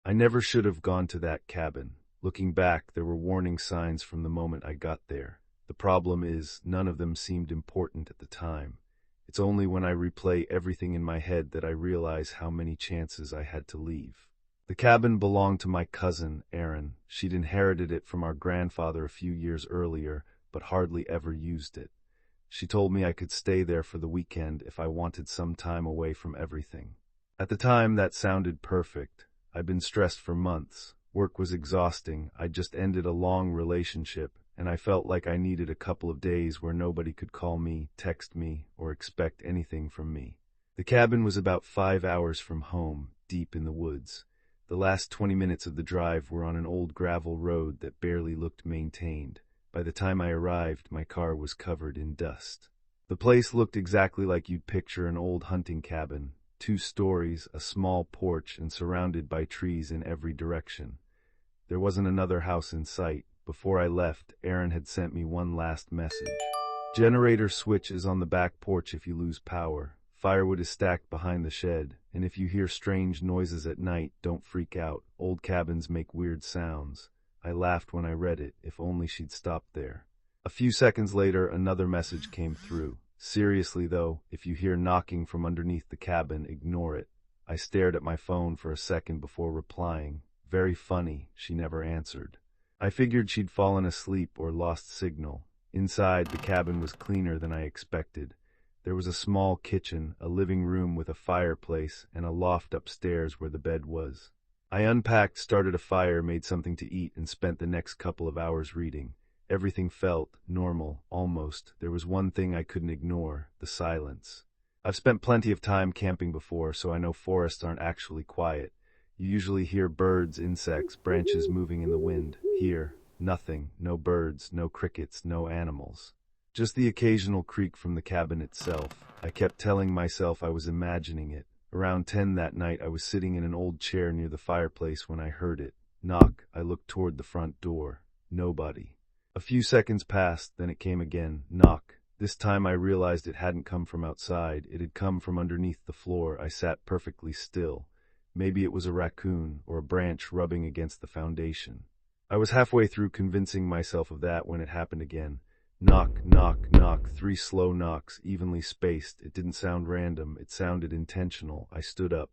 I never should have gone to that cabin. Looking back, there were warning signs from the moment I got there. The problem is, none of them seemed important at the time. It's only when I replay everything in my head that I realize how many chances I had to leave. The cabin belonged to my cousin, Erin. She'd inherited it from our grandfather a few years earlier, but hardly ever used it. She told me I could stay there for the weekend if I wanted some time away from everything. At the time, that sounded perfect. I'd been stressed for months. Work was exhausting. I'd just ended a long relationship, and I felt like I needed a couple of days where nobody could call me, text me, or expect anything from me. The cabin was about 5 hours from home, deep in the woods. The last 20 minutes of the drive were on an old gravel road that barely looked maintained. By the time I arrived, my car was covered in dust. The place looked exactly like you'd picture an old hunting cabin. 2 stories, a small porch, and surrounded by trees in every direction. There wasn't another house in sight. Before I left, Erin had sent me one last message. Generator switch is on the back porch if you lose power. Firewood is stacked behind the shed, and if you hear strange noises at night, don't freak out. Old cabins make weird sounds. I laughed when I read it. If only she'd stopped there. A few seconds later, another message came through. Seriously though, if you hear knocking from underneath the cabin, ignore it. I stared at my phone for a second before replying. Very funny, she never answered. I figured she'd fallen asleep or lost signal. Inside, the cabin was cleaner than I expected. There was a small kitchen, a living room with a fireplace, and a loft upstairs where the bed was. I unpacked, started a fire, made something to eat, and spent the next couple of hours reading. Everything felt normal, almost. There was one thing I couldn't ignore, the silence. I've spent plenty of time camping before, so I know forests aren't actually quiet. You usually hear birds, insects, branches moving in the wind. Here, nothing. No birds, no crickets, no animals. Just the occasional creak from the cabin itself. I kept telling myself I was imagining it. Around 10 that night, I was sitting in an old chair near the fireplace when I heard it. Knock. I looked toward the front door. Nobody. A few seconds passed, then it came again. Knock. This time I realized it hadn't come from outside. It had come from underneath the floor. I sat perfectly still. Maybe it was a raccoon or a branch rubbing against the foundation. I was halfway through convincing myself of that when it happened again. Knock, knock, knock. 3 slow knocks, evenly spaced. It didn't sound random. It sounded intentional. I stood up.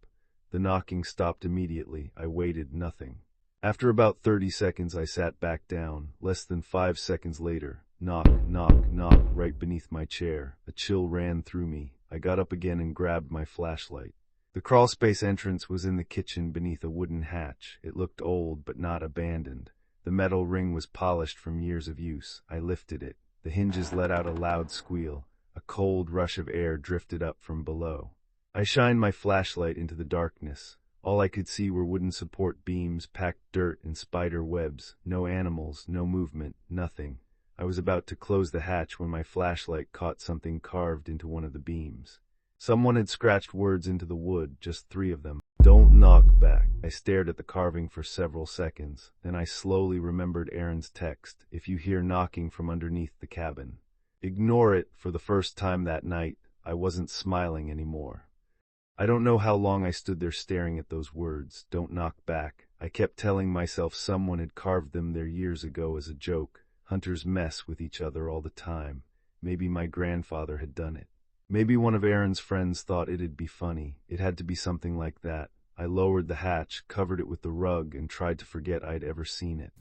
The knocking stopped immediately. I waited. Nothing. After about 30 seconds, I sat back down. Less than 5 seconds later, knock, knock, knock, right beneath my chair. A chill ran through me. I got up again and grabbed my flashlight. The crawlspace entrance was in the kitchen beneath a wooden hatch. It looked old, but not abandoned. The metal ring was polished from years of use. I lifted it. The hinges let out a loud squeal. A cold rush of air drifted up from below. I shined my flashlight into the darkness. All I could see were wooden support beams, packed dirt, and spider webs. No animals, no movement, nothing. I was about to close the hatch when my flashlight caught something carved into one of the beams. Someone had scratched words into the wood, just 3 of them. Don't knock back. I stared at the carving for several seconds. Then I slowly remembered Erin's text. If you hear knocking from underneath the cabin, ignore it. For the first time that night, I wasn't smiling anymore. I don't know how long I stood there staring at those words. Don't knock back. I kept telling myself someone had carved them there years ago as a joke. Hunters mess with each other all the time. Maybe my grandfather had done it. Maybe one of Erin's friends thought it'd be funny. It had to be something like that. I lowered the hatch, covered it with the rug, and tried to forget I'd ever seen it.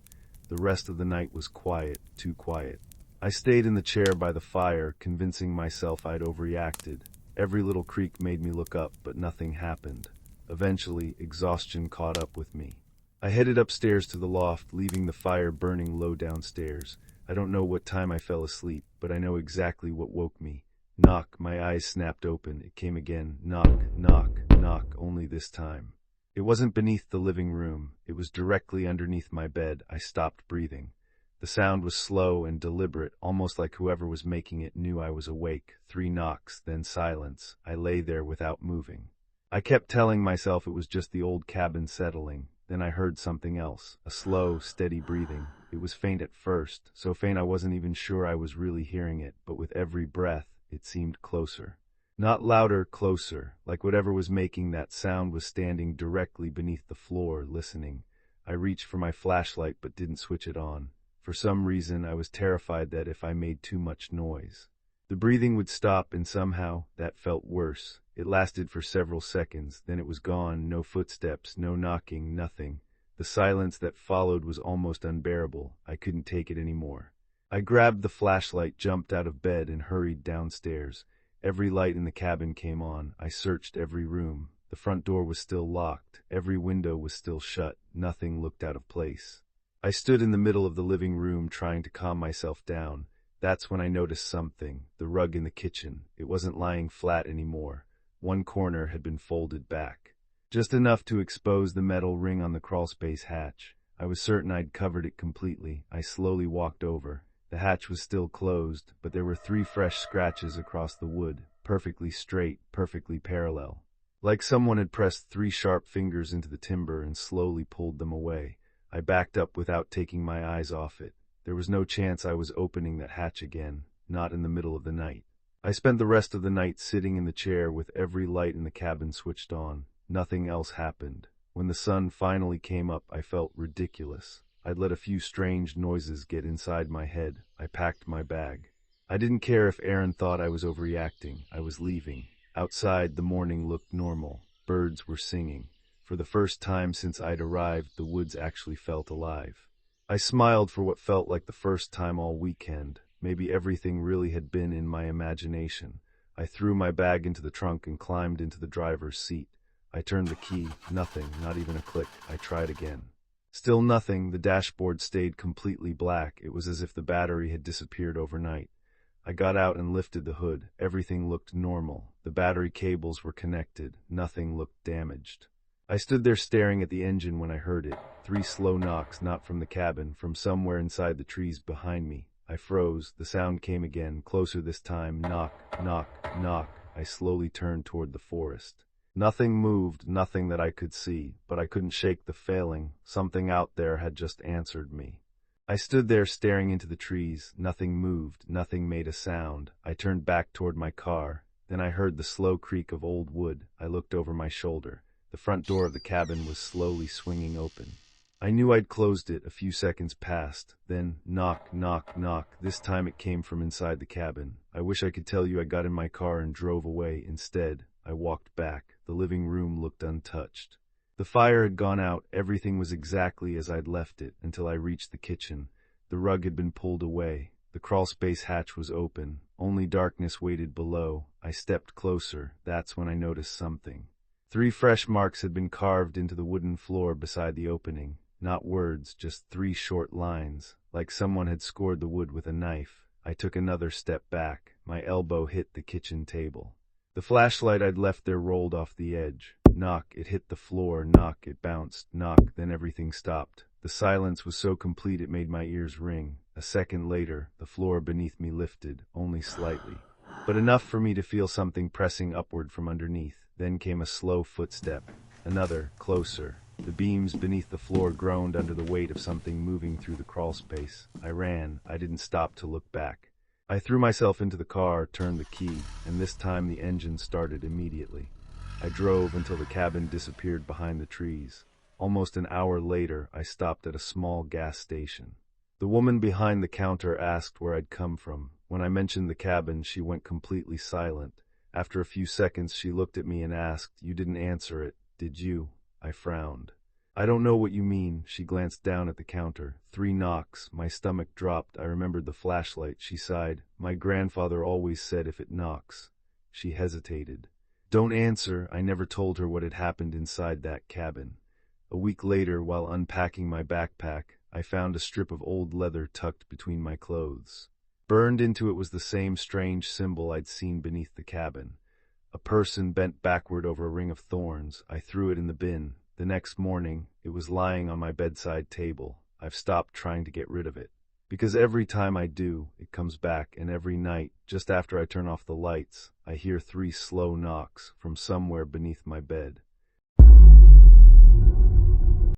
The rest of the night was quiet, too quiet. I stayed in the chair by the fire, convincing myself I'd overreacted. Every little creak made me look up, but nothing happened. Eventually, exhaustion caught up with me. I headed upstairs to the loft, leaving the fire burning low downstairs. I don't know what time I fell asleep, but I know exactly what woke me. Knock. My eyes snapped open. It came again. Knock, knock, knock, only this time. It wasn't beneath the living room. It was directly underneath my bed. I stopped breathing. The sound was slow and deliberate, almost like whoever was making it knew I was awake. 3 knocks, then silence. I lay there without moving. I kept telling myself it was just the old cabin settling. Then I heard something else, a slow, steady breathing. It was faint at first, so faint I wasn't even sure I was really hearing it, but with every breath, it seemed closer. Not louder, closer, like whatever was making that sound was standing directly beneath the floor, listening. I reached for my flashlight but didn't switch it on. For some reason, I was terrified that if I made too much noise, the breathing would stop, and somehow that felt worse. It lasted for several seconds, then it was gone, no footsteps, no knocking, nothing. The silence that followed was almost unbearable. I couldn't take it anymore. I grabbed the flashlight, jumped out of bed, and hurried downstairs. Every light in the cabin came on. I searched every room. The front door was still locked. Every window was still shut. Nothing looked out of place. I stood in the middle of the living room trying to calm myself down. That's when I noticed something. The rug in the kitchen. It wasn't lying flat anymore. One corner had been folded back, just enough to expose the metal ring on the crawlspace hatch. I was certain I'd covered it completely. I slowly walked over. The hatch was still closed, but there were 3 fresh scratches across the wood, perfectly straight, perfectly parallel. Like someone had pressed 3 sharp fingers into the timber and slowly pulled them away. I backed up without taking my eyes off it. There was no chance I was opening that hatch again, not in the middle of the night. I spent the rest of the night sitting in the chair with every light in the cabin switched on. Nothing else happened. When the sun finally came up, I felt ridiculous. I'd let a few strange noises get inside my head. I packed my bag. I didn't care if Aaron thought I was overreacting. I was leaving. Outside, the morning looked normal. Birds were singing. For the first time since I'd arrived, the woods actually felt alive. I smiled for what felt like the first time all weekend. Maybe everything really had been in my imagination. I threw my bag into the trunk and climbed into the driver's seat. I turned the key. Nothing, not even a click. I tried again. Still nothing. The dashboard stayed completely black. It was as if the battery had disappeared overnight. I got out and lifted the hood. Everything looked normal. The battery cables were connected. Nothing looked damaged. I stood there staring at the engine when I heard it. 3 slow knocks, not from the cabin, from somewhere inside the trees behind me. I froze. The sound came again, closer this time. Knock, knock, knock. I slowly turned toward the forest. Nothing moved, nothing that I could see, but I couldn't shake the feeling. Something out there had just answered me. I stood there staring into the trees. Nothing moved, nothing made a sound. I turned back toward my car. Then I heard the slow creak of old wood. I looked over my shoulder. The front door of the cabin was slowly swinging open. I knew I'd closed it. A few seconds passed. Then, knock, knock, knock. This time it came from inside the cabin. I wish I could tell you I got in my car and drove away. Instead, I walked back. The living room looked untouched. The fire had gone out. Everything was exactly as I'd left it until I reached the kitchen. The rug had been pulled away. The crawlspace hatch was open. Only darkness waited below. I stepped closer. That's when I noticed something. 3 fresh marks had been carved into the wooden floor beside the opening. Not words, just 3 short lines, like someone had scored the wood with a knife. I took another step back. My elbow hit the kitchen table. The flashlight I'd left there rolled off the edge. Knock, it hit the floor. Knock, it bounced. Knock, then everything stopped. The silence was so complete it made my ears ring. A second later, the floor beneath me lifted, only slightly, but enough for me to feel something pressing upward from underneath. Then came a slow footstep. Another, closer. The beams beneath the floor groaned under the weight of something moving through the crawlspace. I ran. I didn't stop to look back. I threw myself into the car, turned the key, and this time the engine started immediately. I drove until the cabin disappeared behind the trees. Almost an hour later, I stopped at a small gas station. The woman behind the counter asked where I'd come from. When I mentioned the cabin, she went completely silent. After a few seconds, she looked at me and asked, "You didn't answer it, did you?" I frowned. "I don't know what you mean." She glanced down at the counter. 3 knocks. My stomach dropped. I remembered the flashlight. She sighed. "My grandfather always said if it knocks." She hesitated. "Don't answer." I never told her what had happened inside that cabin. A week later, while unpacking my backpack, I found a strip of old leather tucked between my clothes. Burned into it was the same strange symbol I'd seen beneath the cabin. A person bent backward over a ring of thorns. I threw it in the bin. The next morning, it was lying on my bedside table. I've stopped trying to get rid of it, because every time I do, it comes back, and every night, just after I turn off the lights, I hear 3 slow knocks from somewhere beneath my bed.